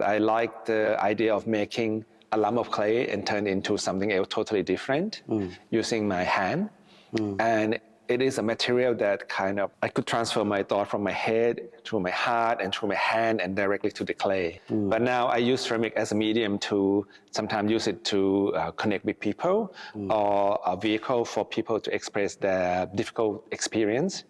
I like the idea of making a lump of clay and turn it into something else totally different using my hand. And it is a material that kind of, I could transfer my thought from my head through my heart and through my hand and directly to the clay. But now I use ceramic as a medium to sometimes use it to connect with people or a vehicle for people to express their difficult experience.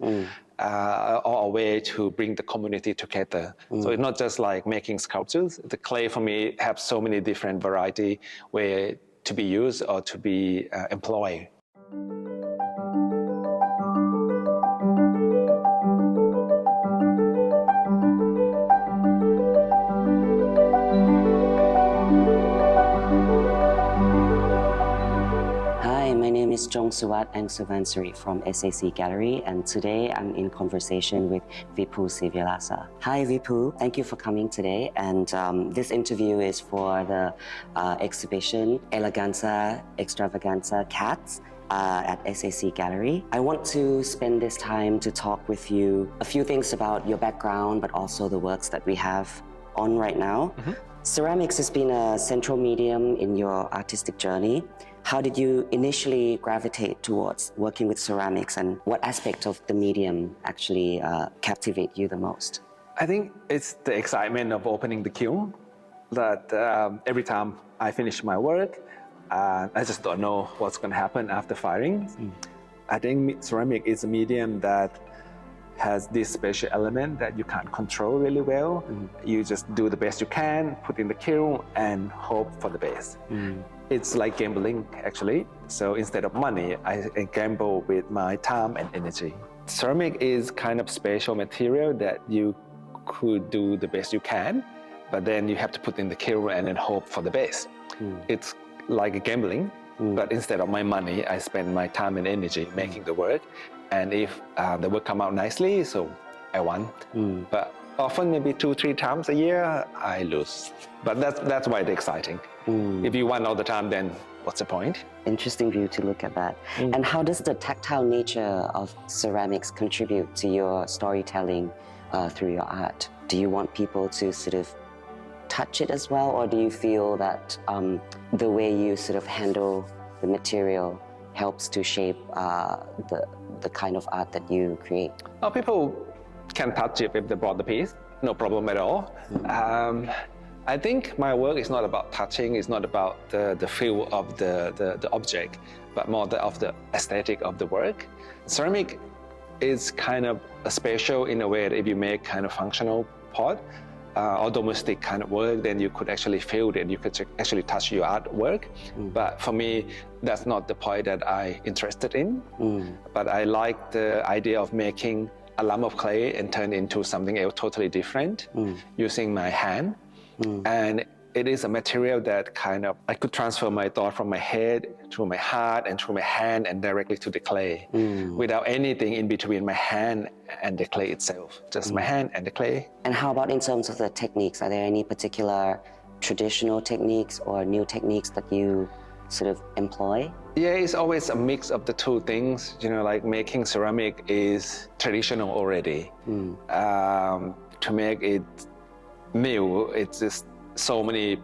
Or a way to bring the community together. So it's not just like making sculptures. The clay for me have so many different variety way to be used or to be employed. Suvat Angsuvansari from SAC Gallery, and today I'm in conversation with Vipoo Srivilasa. Hi Vipoo, thank you for coming today, and this interview is for the exhibition Eleganza Extravaganza Cats at SAC Gallery. I want to spend this time to talk with you a few things about your background, but also the works that we have on right now. Ceramics has been a central medium in your artistic journey. How did you initially gravitate towards working with ceramics, and what aspect of the medium actually captivate you the most? I think it's the excitement of opening the kiln, that every time I finish my work, I just don't know what's going to happen after firing. I think ceramic is a medium that has this special element that you can't control really well. You just do the best you can, put in the kiln and hope for the best. It's like gambling, actually. So instead of money, I gamble with my time and energy. Ceramic is kind of special material that you could do the best you can, but then you have to put in the kiln and then hope for the best. It's like a gambling, but instead of my money, I spend my time and energy making the work. And if the work come out nicely, so I won. But often maybe 2-3 times a year, I lose. But that's why it's exciting. If you win all the time, then what's the point? Interesting view to look at that. And how does the tactile nature of ceramics contribute to your storytelling through your art? Do you want people to sort of touch it as well, or do you feel that the way you sort of handle the material helps to shape the kind of art that you create? People can touch it if they bought the piece, no problem at all. I think my work is not about touching, it's not about the feel of the object, but more of the aesthetic of the work. Ceramic is kind of special in a way that if you make kind of functional pot or domestic kind of work, then you could actually feel it, you could actually touch your artwork. But for me, that's not the point that I'm interested in. But I like the idea of making a lump of clay and turn it into something else totally different using my hand. And it is a material that kind of, I could transfer my thought from my head through my heart and through my hand and directly to the clay without anything in between my hand and the clay itself, just my hand and the clay. And how about in terms of the techniques? Are there any particular traditional techniques or new techniques that you sort of employ? Yeah, it's always a mix of the two things. You know, like making ceramic is traditional already. To make it new, it's just so many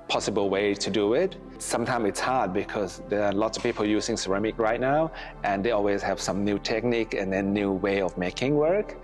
possible ways to do it. Sometimes it's hard because there are lots of people using ceramic right now, and they always have some new technique and then new way of making work.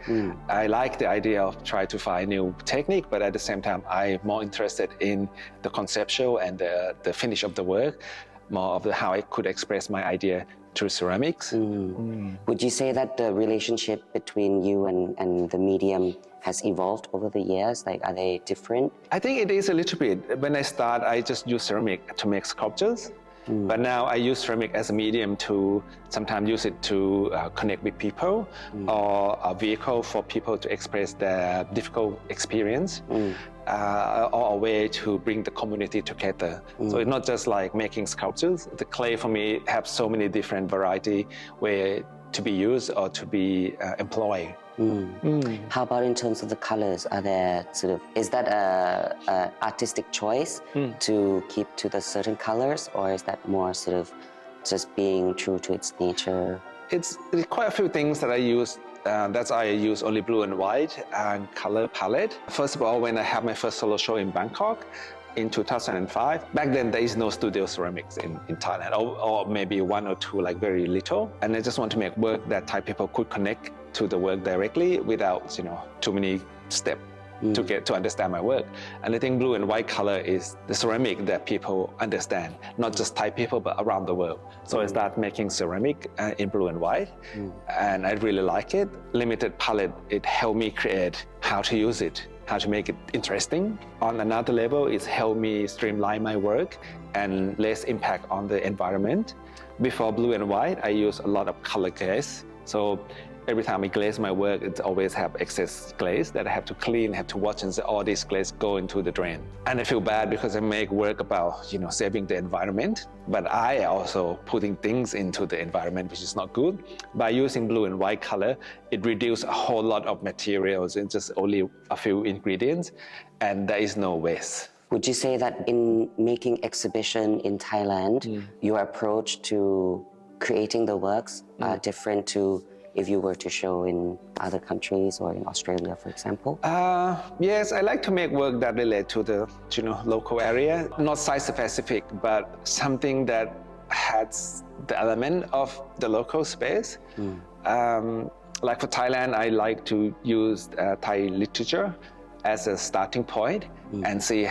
I like the idea of trying to find new technique, but at the same time, I'm more interested in the conceptual and the finish of the work, more of how I could express my idea through ceramics. Would you say that the relationship between you and the medium has evolved over the years? Like, are they different? I think it is a little bit. When I start, I just use ceramic to make sculptures. But now I use ceramic as a medium to sometimes use it to connect with people or a vehicle for people to express their difficult experience or a way to bring the community together. So it's not just like making sculptures. The clay for me have so many different variety way to be used or to be employed. How about in terms of the colors? Are there is that a artistic choice to keep to the certain colors, or is that more sort of just being true to its nature? It's quite a few things that I use That's why I use only blue and white and color palette. First of all, when I had my first solo show in Bangkok in 2005, back then there is no studio ceramics in Thailand, or maybe one or two, like very little. And I just want to make work that Thai people could connect to the work directly without, too many steps to get to understand my work. And I think blue and white color is the ceramic that people understand, not just Thai people, but around the world. So I started making ceramic in blue and white, and I really like it. Limited palette, it helped me create how to use it, how to make it interesting. On another level, it's helped me streamline my work and less impact on the environment. Before blue and white, I use a lot of color glaze. So every time I glaze my work, it always have excess glaze that I have to clean, have to watch, and say, all this glaze go into the drain. And I feel bad because I make work about, saving the environment, but I also putting things into the environment, which is not good. By using blue and white color, it reduces a whole lot of materials in just only a few ingredients, and there is no waste. Would you say that in making exhibition in Thailand, your approach to creating the works are different to if you were to show in other countries or in Australia, for example? Yes, I like to make work that relate to the local area, not site-specific, but something that has the element of the local space. Like for Thailand, I like to use Thai literature as a starting point and see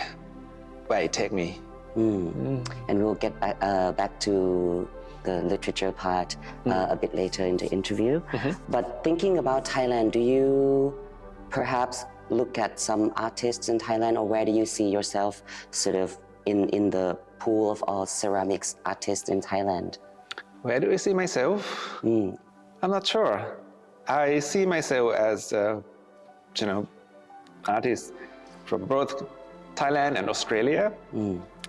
where it takes me. And we'll get back to the literature part a bit later in the interview. But thinking about Thailand, do you perhaps look at some artists in Thailand, or where do you see yourself sort of in the pool of all ceramics artists in Thailand? Where do I see myself? I'm not sure. I see myself as artist from both Thailand and Australia.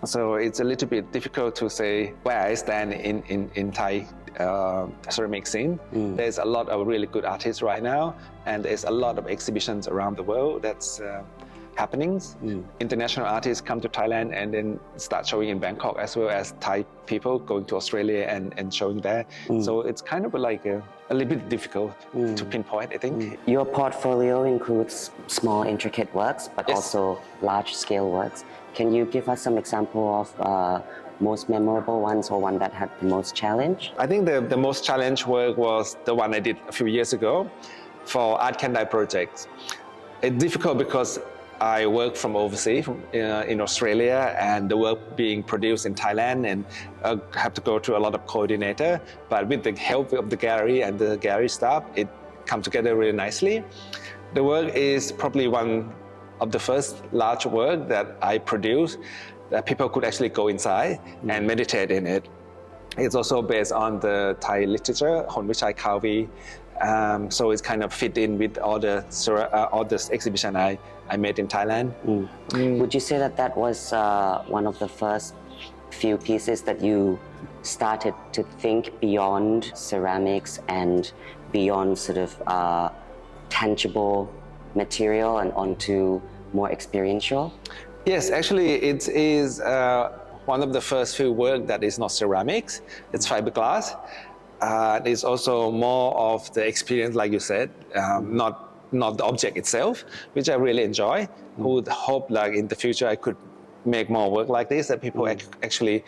So it's a little bit difficult to say where I stand in Thai ceramic scene. There's a lot of really good artists right now, and there's a lot of exhibitions around the world that's happening. International artists come to Thailand and then start showing in Bangkok, as well as Thai people going to Australia and showing there. So it's kind of like a little bit difficult to pinpoint, I think. Your portfolio includes small, intricate works, but also large-scale works. Can you give us some example of most memorable ones, or one that had the most challenge? I think the most challenged work was the one I did a few years ago for Art Can Die project. It's difficult because I work from overseas, in Australia, and the work being produced in Thailand, and I have to go through a lot of coordinator. But with the help of the gallery and the gallery staff, it comes together really nicely. The work is probably one of the first large work that I produced that people could actually go inside and meditate in it. It's also based on the Thai literature, Hon Vichai Kavi. So it's kind of fit in with all the exhibition I made in Thailand. Would you say that was one of the first few pieces that you started to think beyond ceramics and beyond sort of tangible material and onto more experiential? Yes, actually it is one of the first few work that is not ceramics, it's fiberglass. It's also more of the experience, like you said, not the object itself, which I really enjoy. Would hope like in the future I could make more work like this, that people actually,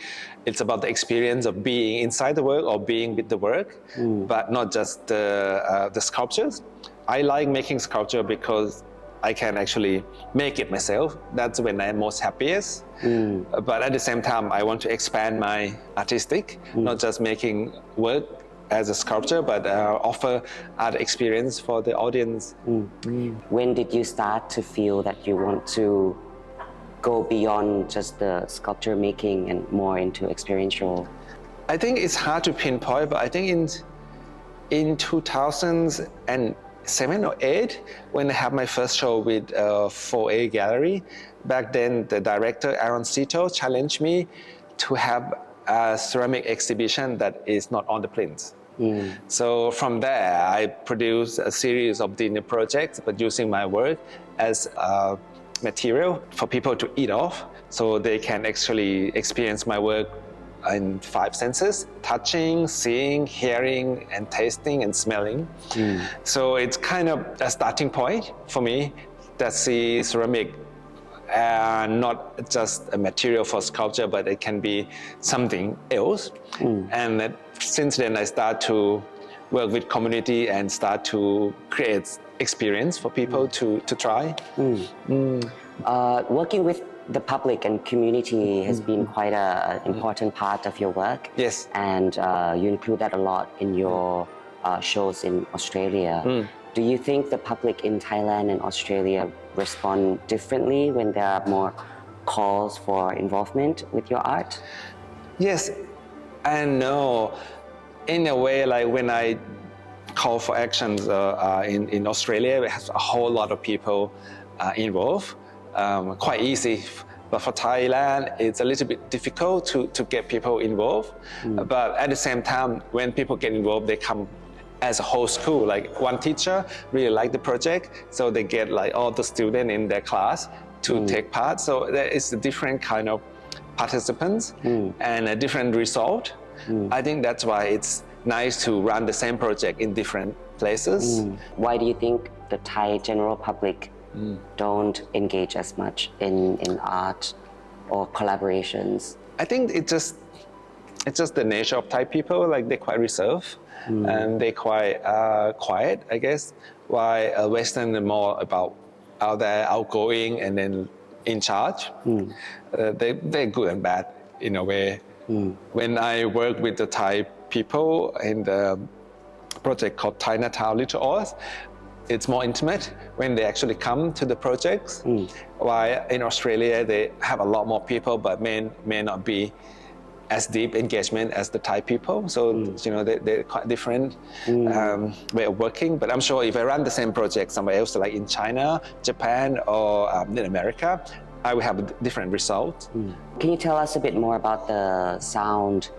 it's about the experience of being inside the work or being with the work, but not just the sculptures. I like making sculpture because I can actually make it myself. That's when I'm most happiest. But at the same time, I want to expand my artistic, not just making work as a sculpture, but offer art experience for the audience. When did you start to feel that you want to go beyond just the sculpture making and more into experiential? I think it's hard to pinpoint, but I think in 2007 or 8, when I had my first show with 4A Gallery, back then the director Aaron Sito challenged me to have a ceramic exhibition that is not on the prints. So from there, I produced a series of dinner projects, but using my work as material for people to eat off, so they can actually experience my work in 5 senses: touching, seeing, hearing, and tasting and smelling. So it's kind of a starting point for me that see ceramic not just a material for sculpture, but it can be something else. And since then I start to work with community and start to create experience for people to try. Working with the public and community has been quite an important part of your work. Yes. And you include that a lot in your shows in Australia. Do you think the public in Thailand and Australia respond differently when there are more calls for involvement with your art? Yes and no. In a way, like when I call for actions in Australia, we have a whole lot of people involved, quite easy. But for Thailand, it's a little bit difficult to get people involved. But at the same time, when people get involved, they come as a whole school. Like one teacher really liked the project, so they get like all the students in their class to take part. So there is a different kind of participants and a different result. I think that's why it's nice to run the same project in different places. Why do you think the Thai general public don't engage as much in art or collaborations? I think it's just the nature of Thai people. Like they're quite reserved and they're quite quiet, I guess. While Western are more about out there, outgoing, and then in charge. They're good and bad in a way. When I work with the Thai people in the project called Chinatown Little Oz, it's more intimate when they actually come to the projects. While in Australia, they have a lot more people, but may not be as deep engagement as the Thai people. So, they're quite different way of working. But I'm sure if I run the same project somewhere else, like in China, Japan, or in America, I will have a different result. Can you tell us a bit more about the sound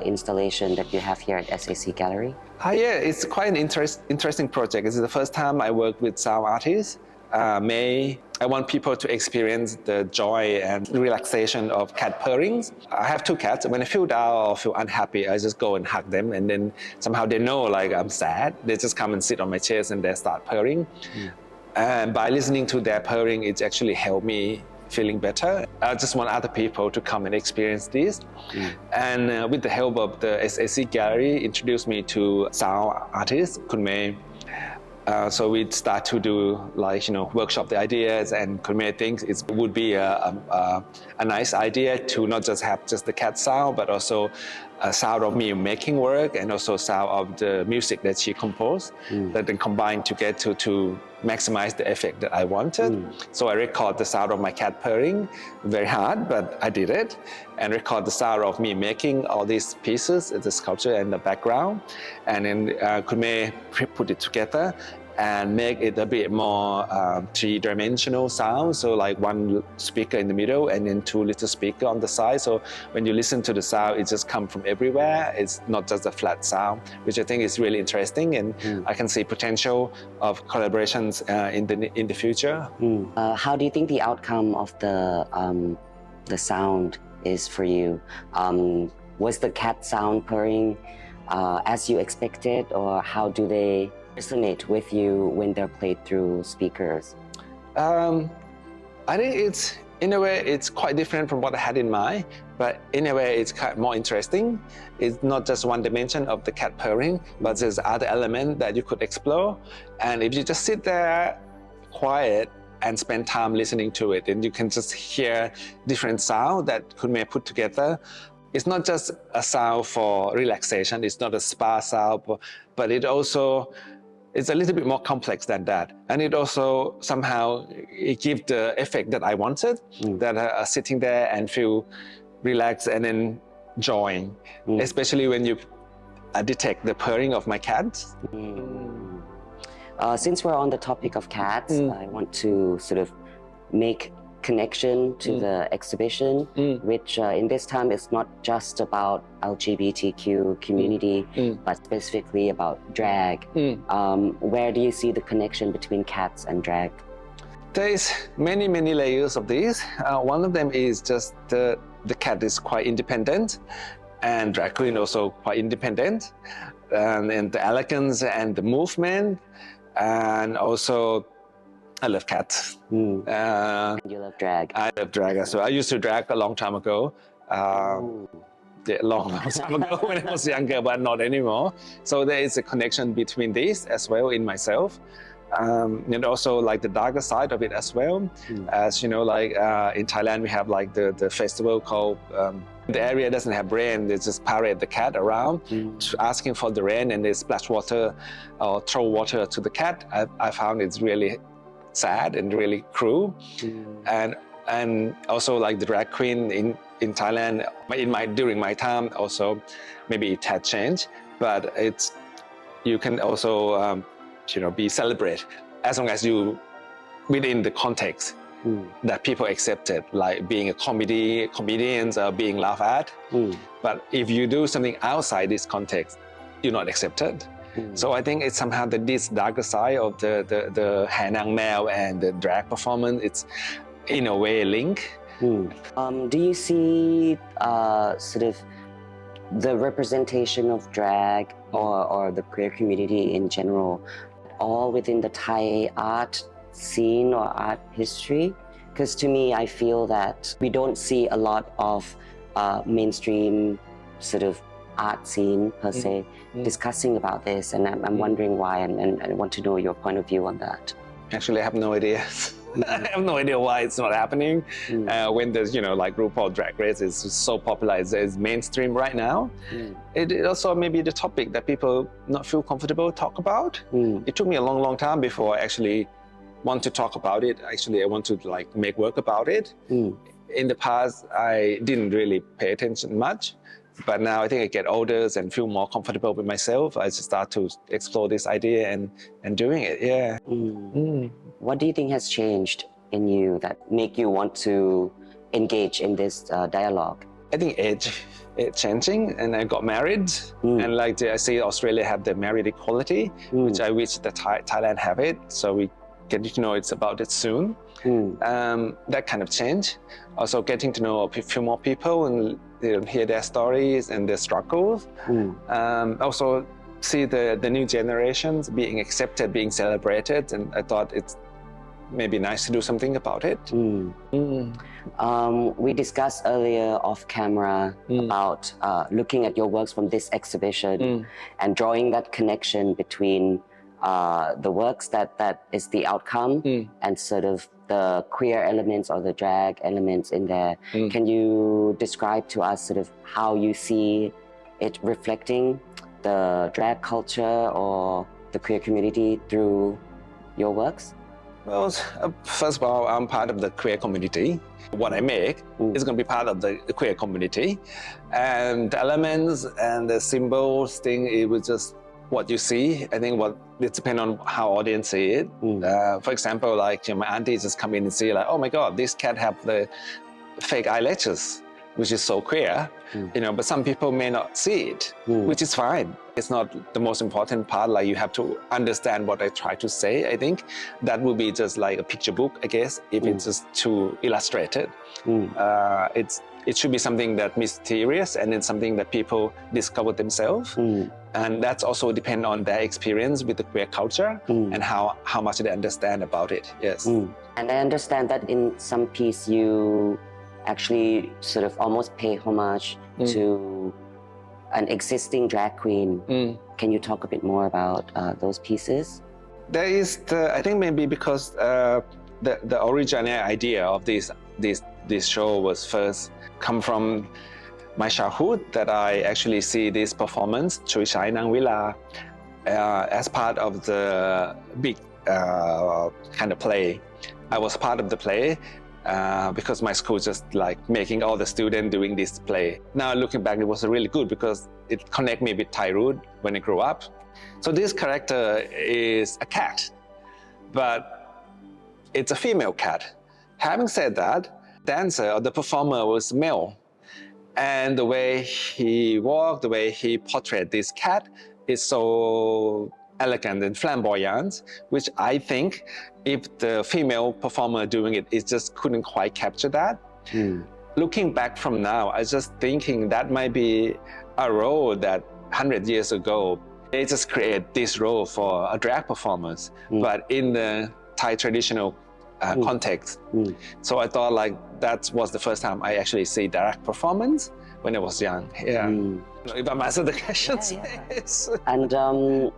installation that you have here at SAC Gallery? Yeah, it's quite an interesting project. This is the first time I work with sound artists. I want people to experience the joy and relaxation of cat purrings. I have 2 cats. When I feel down or feel unhappy, I just go and hug them, and then somehow they know like I'm sad. They just come and sit on my chest and they start purring. And by listening to their purring, it actually helped me feeling better. I just want other people to come and experience this. And with the help of the SAC Gallery, introduced me to sound artist, Kun Mei. So we start to do workshop the ideas, and Kun Mei thinks it would be a nice idea to not just have just the cat sound, but also a sound of me making work, and also sound of the music that she composed, that then combined together to maximize the effect that I wanted. So I record the sound of my cat purring, very hard, but I did it, and record the sound of me making all these pieces, the sculpture and the background, and then Kun Mei put it together and make it a bit more 3-dimensional sound. So like 1 speaker in the middle and then 2 little speakers on the side. So when you listen to the sound, it just comes from everywhere. It's not just a flat sound, which I think is really interesting. And I can see potential of collaborations in the future. How do you think the outcome of the sound is for you? Was the cat sound purring as you expected, or how do they resonate with you when they're played through speakers? I think in a way it's quite different from what I had in mind, but in a way it's kind of more interesting. It's not just one dimension of the cat purring, but there's other element that you could explore. And if you just sit there quiet and spend time listening to it, then you can just hear different sound that Kun Mei put together. It's not just a sound for relaxation, it's not a spa sound, but it's a little bit more complex than that. And it also somehow gives the effect that I wanted, that I sitting there and feel relaxed and enjoying, especially when you detect the purring of my cats. Since we're on the topic of cats, I want to sort of make connection to the exhibition, which in this time is not just about LGBTQ community, but specifically about drag. Where do you see the connection between cats and drag? There is many layers of this. One of them is just the cat is quite independent, and drag queen also quite independent, and the elegance and the movement, and also I love cats. And you love drag. I love drag as well. I used to drag a long time ago. Yeah, long time ago when I was younger, but not anymore. So there is a connection between this as well in myself. And also like the darker side of it as well. As you know, like in Thailand, we have like the festival called, the area doesn't have rain, they just parade the cat around asking for the rain, and they splash water or throw water to the cat. I found it's really sad and really cruel. And also like the drag queen in Thailand, during my time also, maybe it had changed, but you can also be celebrated as long as you within the context that people accepted, like being a comedians or being laughed at. But if you do something outside this context, you're not accepted. So I think it's somehow that this darker side of the Hanang Mel and the drag performance, it's in a way linked. Do you see sort of the representation of drag or the queer community in general all within the Thai art scene or art history? Because to me, I feel that we don't see a lot of mainstream sort of art scene per se discussing about this, and I'm wondering why, and I want to know your point of view on that. Actually, I have no idea. I have no idea why it's not happening. When there's, like RuPaul Drag Race is so popular, it's mainstream right now. It also may be the topic that people not feel comfortable talk about. It took me a long time before I actually want to talk about it. Actually, I want to like make work about it. In the past, I didn't really pay attention much. But now I think I get older and feel more comfortable with myself. I just start to explore this idea and doing it, yeah. What do you think has changed in you that make you want to engage in this dialogue? I think age changing, and I got married. And like I see Australia have the marriage equality, which I wish that Thailand have it. So we get to know it's about it soon. That kind of change. Also getting to know a few more people and hear their stories and their struggles. Also see the new generations being accepted, being celebrated, and I thought it's maybe nice to do something about it. We discussed earlier off camera about looking at your works from this exhibition and drawing that connection between the works that is the outcome and sort of the queer elements or the drag elements in there. Can you describe to us sort of how you see it reflecting the drag culture or the queer community through your works? Well, first of all, I'm part of the queer community. What I make is going to be part of the queer community. And the elements and the symbols thing, it was just what you see. I think it depends on how audience see it. For example, like my auntie just come in and see like, oh my God, this cat have the fake eyelashes, which is so queer, but some people may not see it, which is fine. It's not the most important part. Like you have to understand what I try to say. I think that would be just like a picture book, I guess, if it's just too illustrated. It should be something that mysterious and it's something that people discover themselves. And that's also depend on their experience with the queer culture and how much they understand about it, yes. And I understand that in some piece you actually sort of almost pay homage to an existing drag queen. Can you talk a bit more about those pieces? There is, I think maybe because the original idea of this show was first come from my childhood, that I actually see this performance, Chui Chai Nang Villa, as part of the big kind of play. I was part of the play because my school just like making all the students doing this play. Now looking back, it was really good because it connect me with Thai root when I grew up. So this character is a cat, but it's a female cat. Having said that, dancer or the performer was male. And the way he walked, the way he portrayed this cat is so elegant and flamboyant, which I think if the female performer doing it just couldn't quite capture that. Looking back from now, I was just thinking that might be a role that 100 years ago, they just created this role for a drag performance, but in the Thai traditional context. So I thought like that was the first time I actually see drag performance when I was young. Yeah. If I'm answering the questions. Yes. And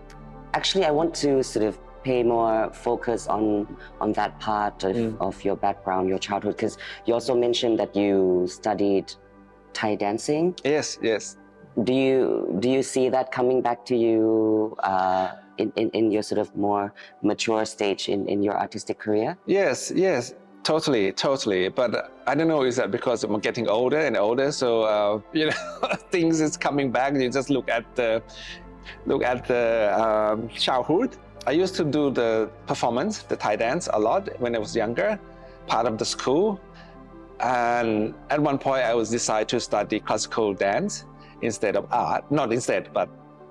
actually, I want to sort of pay more focus on that part of your background, your childhood, because you also mentioned that you studied Thai dancing. Yes. Do you see that coming back to you in your sort of more mature stage in your artistic career? Yes, totally. But I don't know, is that because I'm getting older and older, so things is coming back. You just look at the childhood. I used to do the performance, the Thai dance a lot when I was younger, part of the school. And at one point, I was decided to study classical dance instead of art. Not instead, but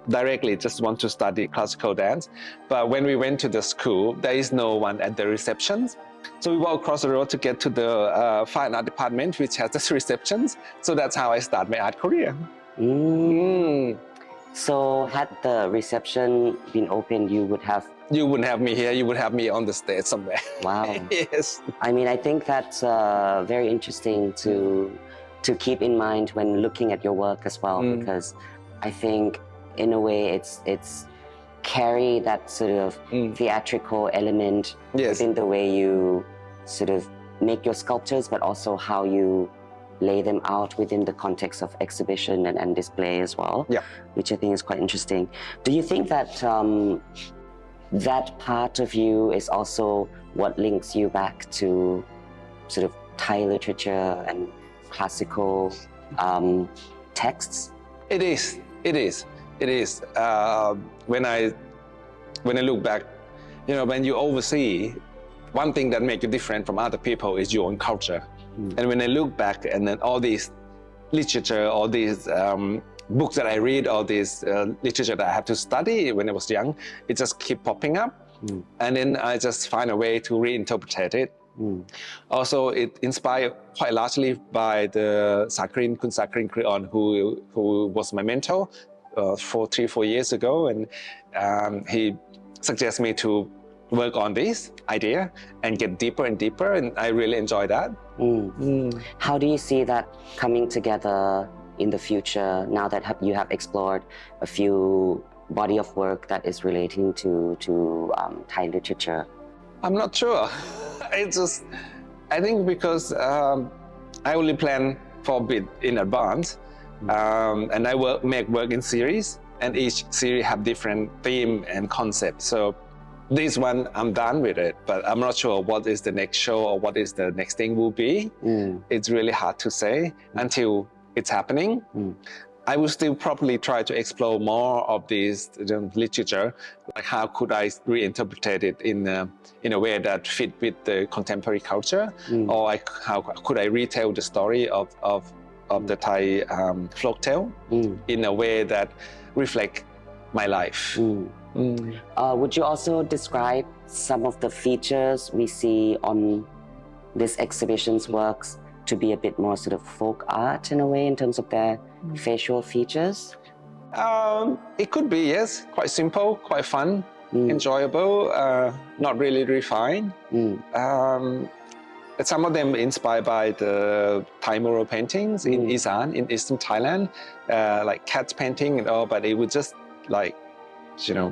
directly just want to study classical dance. But when we went to the school, there is no one at the receptions. So we walked across the road to get to the fine art department, which has the receptions. So that's how I started my art career. So had the reception been open, you wouldn't have me here, you would have me on the stage somewhere. Wow. Yes. I mean, I think that's very interesting to keep in mind when looking at your work as well, because I think in a way it's carry that sort of theatrical element within the way you sort of make your sculptures, but also how you lay them out within the context of exhibition and display as well, which I think is quite interesting. Do you think that that part of you is also what links you back to sort of Thai literature and classical texts? It is. When I look back, when you oversee, one thing that makes you different from other people is your own culture. And when I look back and then all these literature, all these books that I read, all this literature that I have to study when I was young, it just keep popping up. And then I just find a way to reinterpret it. Also, it inspired quite largely by the Sakrin, Kun Sakrin Krion, who was my mentor 3-4 years ago. And he suggested me to work on this idea and get deeper and deeper, and I really enjoy that. How do you see that coming together in the future now that you have explored a few body of work that is relating to Thai literature? I'm not sure. I think because I only plan for a bit in advance, and I make work in series, and each series have different theme and concept. So this one, I'm done with it, but I'm not sure what is the next show or what is the next thing will be. It's really hard to say until it's happening. I will still probably try to explore more of this literature, like how could I reinterpret it in a way that fit with the contemporary culture, or how could I retell the story of the Thai folktale in a way that reflect my life. Would you also describe some of the features we see on this exhibition's works to be a bit more sort of folk art in a way in terms of their facial features? It could be, yes. Quite simple, quite fun, enjoyable, not really refined. Some of them inspired by the Thai mural paintings in Isan, in Eastern Thailand, like cat painting and all, but it would just like,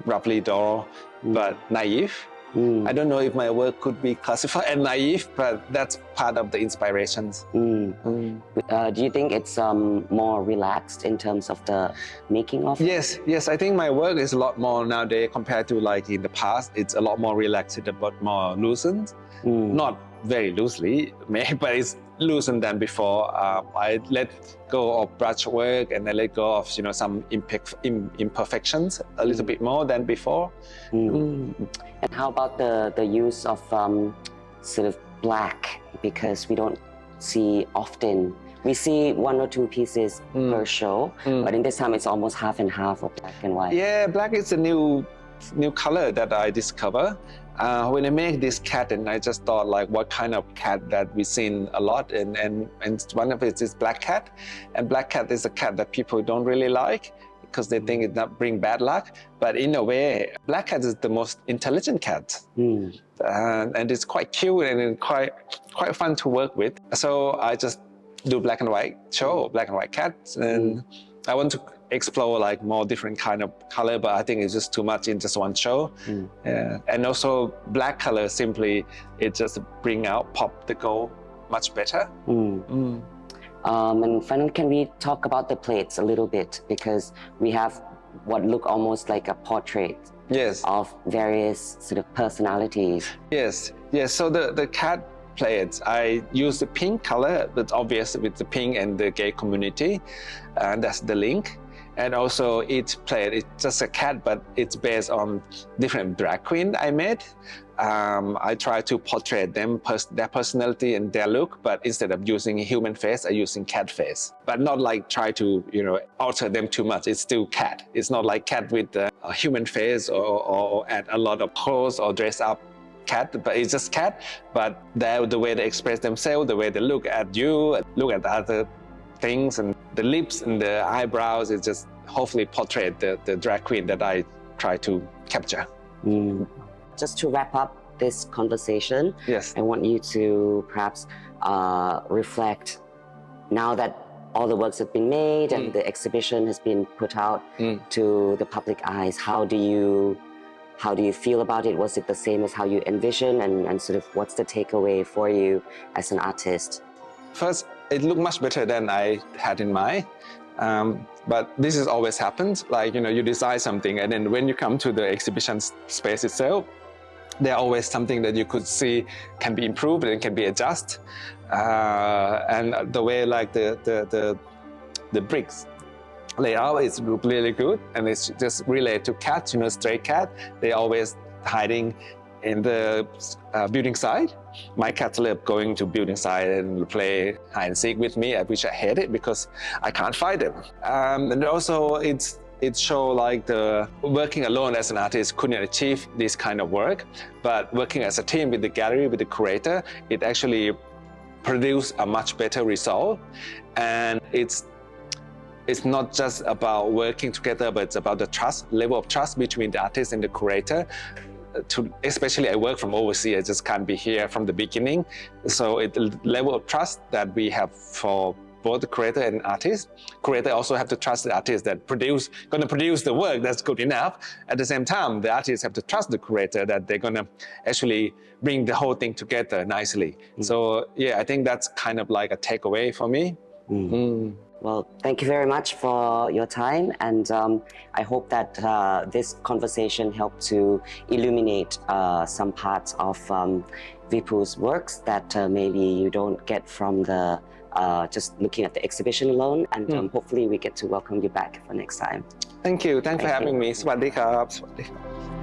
roughly draw, but naive. I don't know if my work could be classified as naive, but that's part of the inspirations. Do you think it's more relaxed in terms of the making of? Yes. I think my work is a lot more nowadays compared to like in the past. It's a lot more relaxed, but more loosened. Not very loosely, but it's loosened than before. I let go of brush work and I let go of some imperfections a little bit more than before. And how about the use of sort of black? Because we don't see often. We see 1 or 2 pieces per show, but in this time it's almost half and half of black and white. Yeah, black is a new color that I discover. When I make this cat, and I just thought like what kind of cat that we've seen a lot, and one of it is black cat, and black cat is a cat that people don't really like because they think it not bring bad luck. But in a way, black cat is the most intelligent cat, and it's quite cute and quite fun to work with. So I just do black and white show, black and white cats, and I want to explore like more different kind of color, but I think it's just too much in just one show. And also black color simply, it just bring out, pop the gold much better. And finally, can we talk about the plates a little bit? Because we have what look almost like a portrait of various sort of personalities. Yes. So the cat plates, I use the pink color, that's obvious with the pink and the gay community, and that's the link. And also each plate, it's just a cat, but it's based on different drag queen I made. I try to portray them, their personality and their look, but instead of using human face, I'm using cat face. But not like try to, alter them too much. It's still cat. It's not like cat with a human face or add a lot of clothes or dress up cat, but it's just cat. But the way they express themselves, the way they look at you, look at other things, and the lips and the eyebrows, it just hopefully portray the drag queen that I try to capture. Just to wrap up this conversation, I want you to perhaps reflect, now that all the works have been made and the exhibition has been put out to the public eyes, how do you feel about it? Was it the same as how you envision, and sort of what's the takeaway for you as an artist? First, it looked much better than I had in mind. But this has always happened. Like, you design something, and then when you come to the exhibition space itself, there's always something that you could see can be improved and can be adjusted. And the way like the bricks layout is really good, and it's just related to cats, stray cat. They always hiding in the building side. My cats love going to building side and play hide and seek with me, which I hate it because I can't find them. And also it shows like the working alone as an artist couldn't achieve this kind of work, but working as a team with the gallery, with the curator, it actually produced a much better result. And it's not just about working together, but it's about the level of trust between the artist and the curator. Especially I work from overseas, I just can't be here from the beginning. So the level of trust that we have for both the curator and artist. Curator also have to trust the artist that gonna produce the work that's good enough. At the same time, the artists have to trust the curator that they're gonna actually bring the whole thing together nicely. So yeah, I think that's kind of like a takeaway for me. Well, thank you very much for your time, and I hope that this conversation helped to illuminate some parts of Vipoo's works that maybe you don't get from the just looking at the exhibition alone, and hopefully we get to welcome you back for next time. Thank you. Thanks for having me. สวัสดีครับ